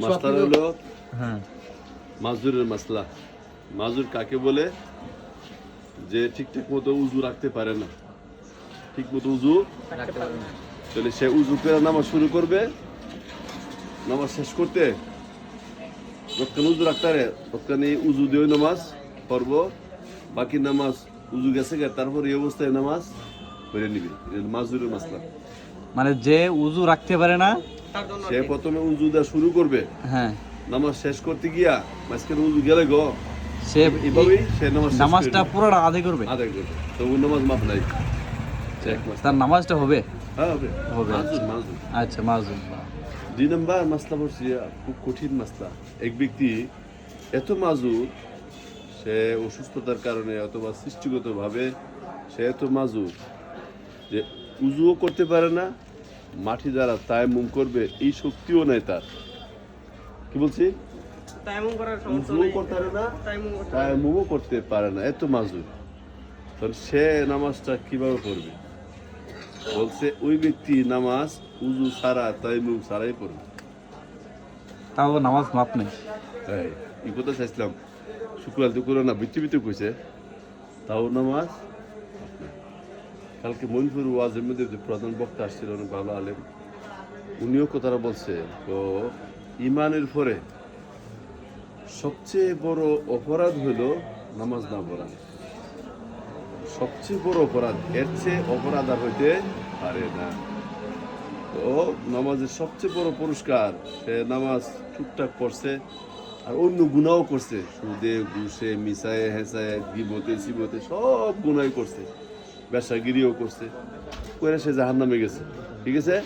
মাসলা হলো মাজুরের মাসলা। মাজুর কাকে বলে? যে ঠিকঠাক মতো উজু রাখতে পারে না, ঠিক মতো উজু তাহলে সে উজু করে নামাজ শুরু করবে, নামাজ শেষ করতে যতক্ষণ উজু রাখতে পারে ততক্ষণ উজু দিয়ে নামাজ পড়বো, বাকি নামাজ উজু গেছে তারপর এই অবস্থায় নামাজ পড়ে নিবে। মাজুরের মাসলা মানে যে উজু রাখতে পারে না সে প্রথমে উজু দেওয়া শুরু করবে, হ্যাঁ নামাজ শেষ করতে গিয়া মাঝখানে উজু গেলে গো সে এভাবেই সে নামাজটা পুরোটা আদায় করবে, আদায় করবে। তো ওই নামাজ মাপ নাই, তার নামাজটা হবে। হ্যাঁ হবে হবে। মাজুর মাজুর। আচ্ছা মাজুর। 2 নম্বর মাসলা পড়ছি, খুব কঠিন মাসলা। এক ব্যক্তি এত মাজুর, সে অসুস্থতার কারণে অথবা সৃষ্টিগতভাবে সে এত মাজুর যে উজুও করতে পারে না, মাটি দ্বারা তায়াম্মুম করবে এই শক্তিও নাই তার। কি বলছি? উজুও করতে পারে না, তায়াম্মুমও করতে পারে না, এত মাজুর। তখন সে নামাজটা কিভাবে পড়বে? বলছে ওই ব্যক্তি নামাজ উজু ছাড়া তায়াম্মুম ছাড়াই পড়বে। তাও নামাজ মাপ নেই। হ্যাঁ, এই কথা চাইছিলাম, শুক্রবার তো করো না, বৃত্তি কইছে তাও নামাজ। কালকে মঞ্জুর ওয়াজের মধ্যে যে প্রধান বক্তা আসছিল, অনেক ভালো আলেম, উনিও কথাটা বলছে। তো ইমানের পরে সবচেয়ে বড় অপরাধ হলো নামাজ না পড়া। সবচেয়ে বড় অপরাধ, এর চেয়ে অপরাধ আর হইতে পারে না। তো নামাজের সবচেয়ে বড় পুরস্কার, সে নামাজ টুকটাক পড়ছে আর অন্য গুনাও করছে, সুদে ঘুষে মিশায়ে হেঁচায়ে গিবতে সিবতে সব গুনাই করছে, বেশাগিরিও করছে, করে সে জাহান্নামে গেছে। ঠিক আছে,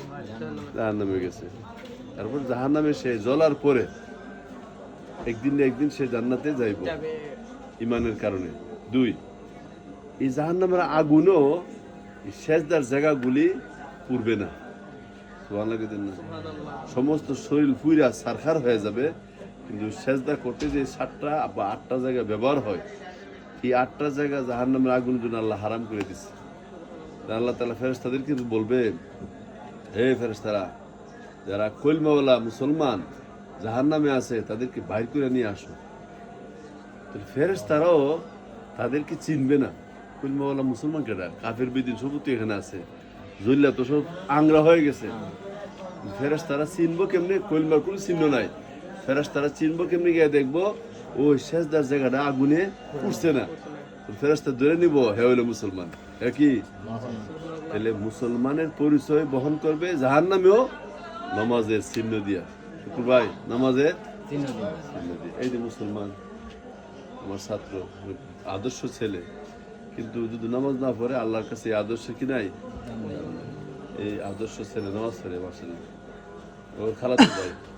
জাহান্নামে গেছে। তারপর জাহান্নামে সে জ্বলার পরে একদিন না একদিন সে জান্নাতে যাইব ইমানের কারণে। 2, এই জাহান্নামের আগুনও সেজদার জায়গাগুলি পুড়বে না। সুবহানাল্লাহ, সমস্ত শরীর পুইরা সারখার হয়ে যাবে, কিন্তু সেজদা করতে যে 7টা বা 8টা জায়গা ব্যবহার হয়, এই 8টা জায়গা জাহান্নামের আগুনের জন্য আল্লাহ হারাম করে দিচ্ছে। আল্লাহ তাআলা ফেরেশতাদেরকে বলবে, হে ফেরেশতারা, যারা কলমাওয়ালা মুসলমান জাহান্নামে আছে তাদেরকে বাইর করে নিয়ে আসো। তো ফেরেশতারাও তাদেরকে চিনবে না, কলমাওয়ালা মুসলমান কেডা, কাফের বেদিন সব তো এখানে আছে, জল্লা তো সব আংরা হয়ে গেছে। ফেরেশতারা চিনবো কেমনে? কলমার কোনো চিহ্ন নাই। ফেরেশতারা চিনবো কেমনে? গিয়ে দেখবো ওই সেজদার জায়গাটা আগুনে পুড়ছে না, ফেরেশতা ধরে নিব হে হইলো মুসলমান। কি তাহলে মুসলমানের পরিচয় বহন করবে জাহান্নামেও নামাজের চিহ্ন দিয়া। শুকুর ভাই, নামাজের চিহ্ন দিয়া। এই যে মুসলমান আমার ছাত্র, আদর্শ ছেলে, কিন্তু যদি নামাজ না পড়ে আল্লাহর কাছে এই আদর্শ কি নাই? এই আদর্শ ছেলে নামাজ পড়ে মাশাআল্লাহ। ওর খালাতো ভাই